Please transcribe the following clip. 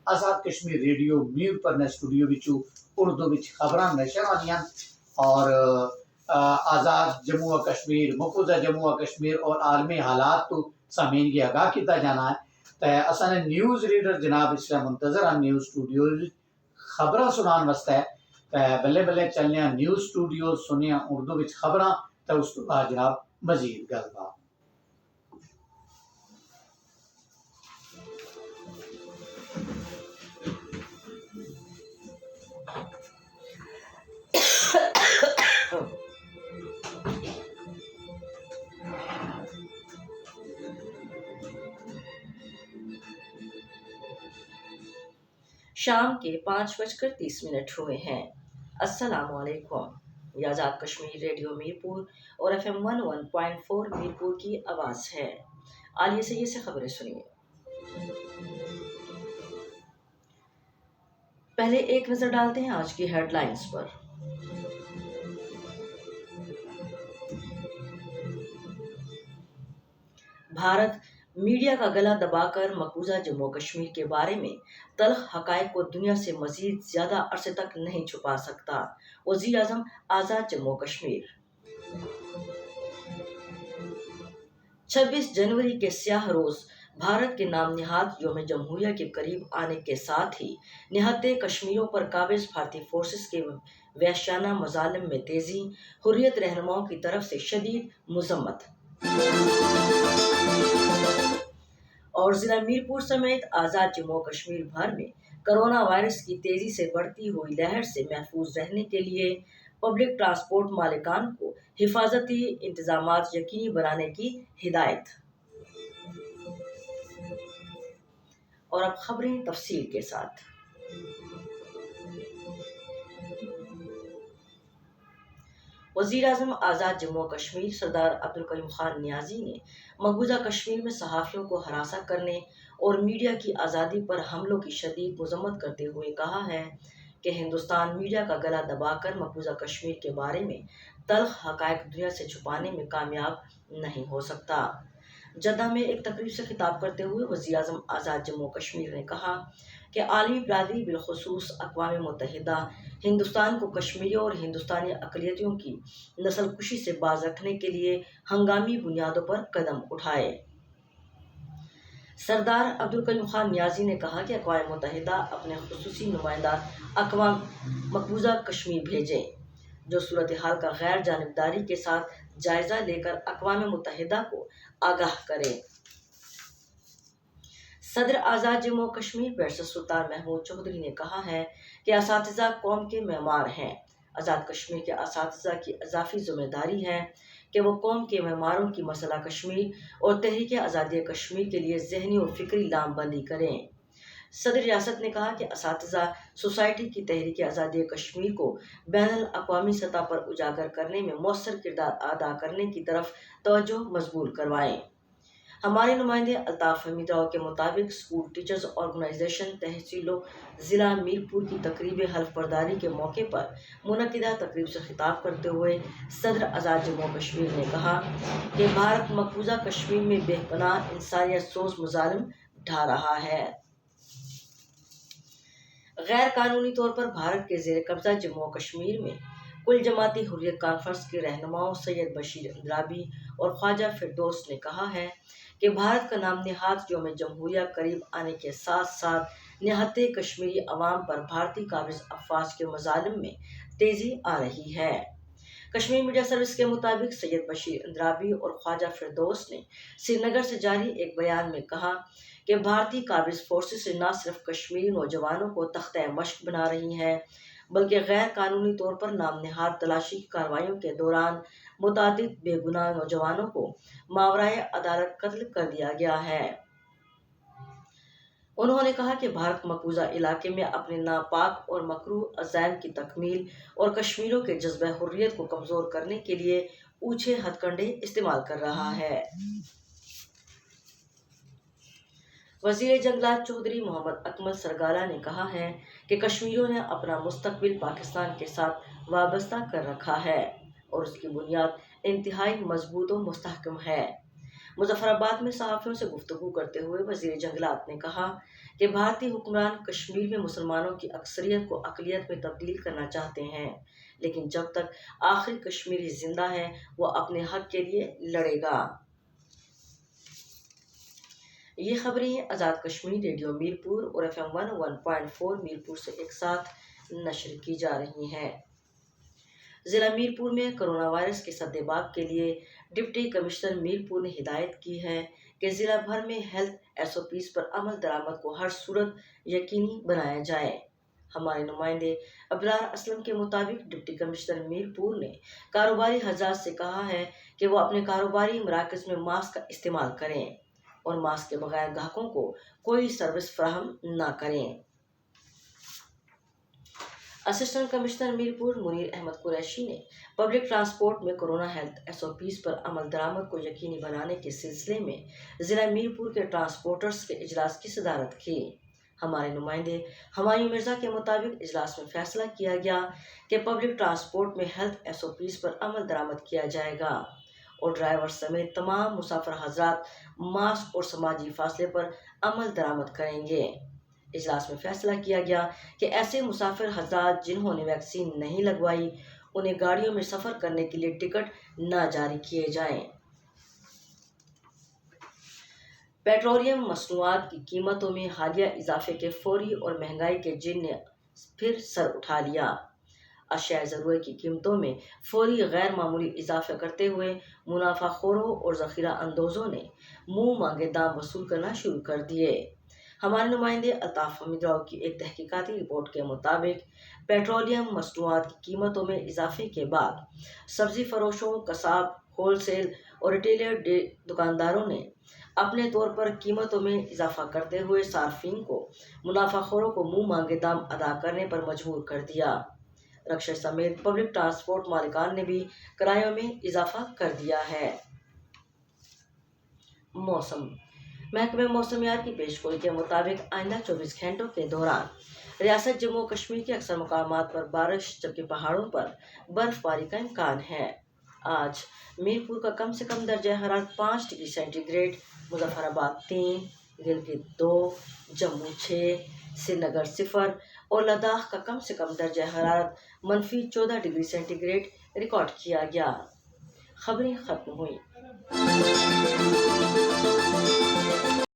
Azad Kashmir radio میر پر studio Urdu خبراں نشر آنیاں اور آزاد جموں و کشمیر مقبوضہ جموں و کشمیر اور عالمی حالات تو سامعین کی آگاہ کیتا جانا ہے تو اصل نیوز ریڈر جناب اس طرح منتظر ہیں نیوز اسٹوڈیو خبراں سنان واسطے بلے بلے چلنے نیوز اسٹوڈیو سننے اردو خبراں تو اس تو بعد جناب مزید گل بات شام کے 5:30 ہوئے ہیں۔ السلام علیکم۔ یہ آزاد کشمیر ریڈیو میرپور اور FM 101.4 میرپور کی آواز ہے۔ آئیے سے یہ خبریں سنیے۔ پہلے ایک نظر ڈالتے ہیں آج کی ہیڈ لائنز پر۔ بھارت میڈیا کا گلا دبا کر مقبوضہ جموں کشمیر کے بارے میں تلخ حقائق کو دنیا سے مزید زیادہ عرصے تک نہیں چھپا سکتا، وزیر اعظم آزاد جموں کشمیر۔ 26 جنوری کے سیاہ روز بھارت کے نام نہاد یوم جمہوریہ کے قریب آنے کے ساتھ ہی نہتے کشمیریوں پر قابض بھارتی فورسز کے وحشیانہ مظالم میں تیزی، حریت رہنماؤں کی طرف سے شدید مذمت۔ اور ضلع میرپور سمیت آزاد جموں و کشمیر بھر میں کرونا وائرس کی تیزی سے بڑھتی ہوئی لہر سے محفوظ رہنے کے لیے پبلک ٹرانسپورٹ مالکان کو حفاظتی انتظامات یقینی بنانے کی ہدایت۔ اور اب خبریں تفصیل کے ساتھ۔ وزیر اعظم آزاد جموں و کشمیر سردار عبدالکریم خان نیازی نے مقبوضہ کشمیر میں صحافیوں کو ہراساں کرنے اور میڈیا کی آزادی پر حملوں کی شدید مذمت کرتے ہوئے کہا ہے کہ ہندوستان میڈیا کا گلا دبا کر مقبوضہ کشمیر کے بارے میں تلخ حقائق دنیا سے چھپانے میں کامیاب نہیں ہو سکتا۔ جدہ میں ایک تقریب سے خطاب کرتے ہوئے وزیر اعظم آزاد جموں و کشمیر نے کہا کہ عالمی برادری بالخصوص اقوام متحدہ ہندوستان کو کشمیریوں اور ہندوستانی اقلیتوں کی نسل کشی سے باز رکھنے کے لیے ہنگامی بنیادوں پر قدم اٹھائے۔ سردار عبدالکریم خان نیازی نے کہا کہ اقوام متحدہ اپنے خصوصی نمائندہ اقوام مقبوضہ کشمیر بھیجیں، جو صورتحال کا غیر جانبداری کے ساتھ جائزہ لے کر اقوام متحدہ کو آگاہ کریں۔ صدر آزاد جموں و کشمیر بیرسٹر سلطان محمود چودھری نے کہا ہے کہ اساتذہ قوم کے معمار ہیں۔ آزاد کشمیر کے اساتذہ کی اضافی ذمہ داری ہے کہ وہ قوم کے معماروں کی مسئلہ کشمیر اور تحریک آزادی کشمیر کے لیے ذہنی و فکری لام بندی کریں۔ صدر ریاست نے کہا کہ اساتذہ سوسائٹی کی تحریک آزادی کشمیر کو بین الاقوامی سطح پر اجاگر کرنے میں مؤثر کردار ادا کرنے کی طرف توجہ مبذول کروائیں۔ ہمارے نمائندے الطاف حمید راؤ کے مطابق اسکول ٹیچرز آرگنائزیشن تحصیل و ضلع میرپور کی تقریب حلف برداری کے موقع پر منعقدہ تقریب سے خطاب کرتے ہوئے صدر آزاد جموں و کشمیر نے کہا کہ بھارت مقبوضہ کشمیر میں بے پناہ انسانیت سوز مظالم ڈھا رہا ہے۔ غیر قانونی طور پر بھارت کے زیر قبضہ جموں و کشمیر میں کل جماعتی حریت کانفرنس کے رہنماؤں سید بشیر اندرابی اور خواجہ فردوس نے کہا ہے کہ بھارت کا نام نہاد یوم جمہوریہ قریب آنے کے ساتھ ساتھ نہتے کشمیری عوام پر بھارتی قابض افواج کے مظالم میں تیزی آ رہی ہے۔ کشمیر میڈیا سروس کے مطابق سید بشیر اندرابی اور خواجہ فردوس نے سری نگر سے جاری ایک بیان میں کہا کہ بھارتی قابض فورسز نہ صرف کشمیری نوجوانوں کو تختہ مشق بنا رہی ہیں بلکہ غیر قانونی طور پر نام نہاد تلاشی کارروائیوں کے دوران متعدد بے گناہ نوجوانوں کو ماورائے عدالت قتل کر دیا گیا ہے۔ انہوں نے کہا کہ بھارت مقبوضہ علاقے میں اپنے ناپاک اور مکروہ عزائم کی تکمیل اور کشمیریوں کے جذبہ حریت کو کمزور کرنے کے لیے اوچھے ہتھ کنڈے استعمال کر رہا ہے۔ وزیر جنگلات چودھری محمد اکمل سرگالہ نے کہا ہے کہ کشمیریوں نے اپنا مستقبل پاکستان کے ساتھ وابستہ کر رکھا ہے اور اس کی بنیاد انتہائی مضبوط و مستحکم ہے۔ مظفرآباد میں صحافیوں سے گفتگو کرتے ہوئے وزیر جنگلات نے کہا کہ بھارتی حکمران کشمیر میں مسلمانوں کی اکثریت کو اقلیت میں تبدیل کرنا چاہتے ہیں، لیکن جب تک آخری کشمیری زندہ ہے وہ اپنے حق کے لیے لڑے گا۔ یہ خبریں آزاد کشمیر ریڈیو میرپور اور FM 101.4 میرپور سے ایک ساتھ نشر کی جا رہی ہیں۔ ضلع میرپور میں کرونا وائرس کے سدباب کے لیے ڈپٹی کمشنر میرپور نے ہدایت کی ہے کہ ضلع بھر میں ہیلتھ SOPs پر عمل درآمد کو ہر صورت یقینی بنایا جائے۔ ہمارے نمائندے ابرار اسلم کے مطابق ڈپٹی کمشنر میرپور نے کاروباری حضرات سے کہا ہے کہ وہ اپنے کاروباری مراکز میں ماسک کا استعمال کریں اور ماسک کے بغیر گاہکوں کو کوئی سروس فراہم نہ کریں۔ اسسٹنٹ کمشنر میرپور منیر احمد قریشی نے پبلک ٹرانسپورٹ میں کرونا ہیلتھ SOPs پر عمل درآمد کو یقینی بنانے کے سلسلے میں ضلع میرپور کے ٹرانسپورٹرز کے اجلاس کی صدارت کی۔ ہمارے نمائندے ہمایوں مرزا کے مطابق اجلاس میں فیصلہ کیا گیا کہ پبلک ٹرانسپورٹ میں ہیلتھ SOPs پر عمل درآمد کیا جائے گا اور ڈرائیور سمیت تمام مسافر حضرات ماسک اور سماجی فاصلے پر عمل درآمد کریں گے۔ اجلاس میں فیصلہ کیا گیا کہ ایسے مسافر حضرات جنہوں نے ویکسین نہیں لگوائی انہیں گاڑیوں میں سفر کرنے کے لیے ٹکٹ نہ جاری کیے جائیں۔ پیٹرولیم مصنوعات کی قیمتوں میں حالیہ اضافے کے فوری اور مہنگائی کے جن نے پھر سر اٹھا لیا۔ اشیاء ضرورت کی قیمتوں میں فوری غیر معمولی اضافہ کرتے ہوئے منافع خوروں اور ذخیرہ اندوزوں نے منہ مانگے دام وصول کرنا شروع کر دیے۔ ہمارے نمائندے الطاف حمید راؤ کی ایک تحقیقاتی رپورٹ کے مطابق پیٹرولیم مصنوعات کی قیمتوں میں اضافے کے بعد سبزی فروشوں، قصاب، ہول سیل اور ریٹیلر دکانداروں نے اپنے طور پر قیمتوں میں اضافہ کرتے ہوئے صارفین کو منافع خوروں کو منہ مانگے دام ادا کرنے پر مجبور کر دیا۔ رکشے سمیت پبلک ٹرانسپورٹ مالکان نے بھی کرایوں میں اضافہ کر دیا ہے۔ موسم محکمہ موسمیات کی پیشگوئی کے مطابق آئندہ 24 گھنٹوں کے دوران ریاست جموں و کشمیر کے اکثر مقامات پر بارش جبکہ پہاڑوں پر برف باری کا امکان ہے۔ آج میرپور کا کم سے کم درجہ حرارت 5 degree centigrade, Muzaffarabad 3، Gilgit 2، Jammu 6، Srinagar 0 اور لداخ کا کم سے کم درجہ حرارت -14 ڈگری سینٹی گریڈ ریکارڈ کیا گیا۔ خبریں ختم ہوئیں۔